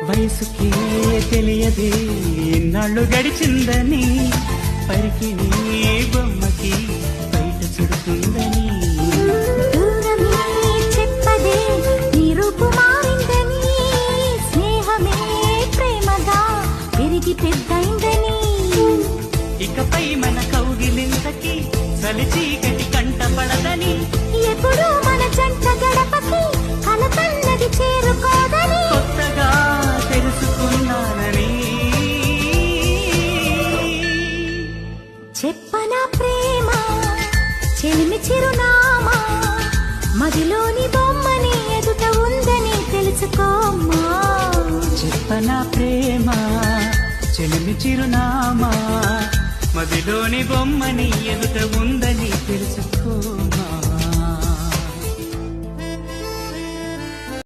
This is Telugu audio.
వయసుకే తెలియదే ఎన్నాళ్ళు గడిచిందని, పరికి నీ బొమ్మకి బయట చుడుతుందని. దూరమే చెప్పదే నీ రూపు మారిందని, స్నేహమే ప్రేమగా పెరిగి పెద్దైందని. ఇకపై మన కౌగిలింతకి చలి చీకటి కంట పడదని, ఎప్పుడు మన జంట గడపకి కలతన్నది చేరుకోదని. కొత్తగా తెలుసుకున్నానని. చెప్పనా ప్రేమ చెలిమి చిరునామా, మదిలోని బొమ్మని ఎదుట ఉందని తెలుసుకోమ్మా. చెప్పనా ప్రేమ చెలిమి చిరునామా, మదిలోని బొమ్మని ఎదుట ఉందని తెలుసుకో.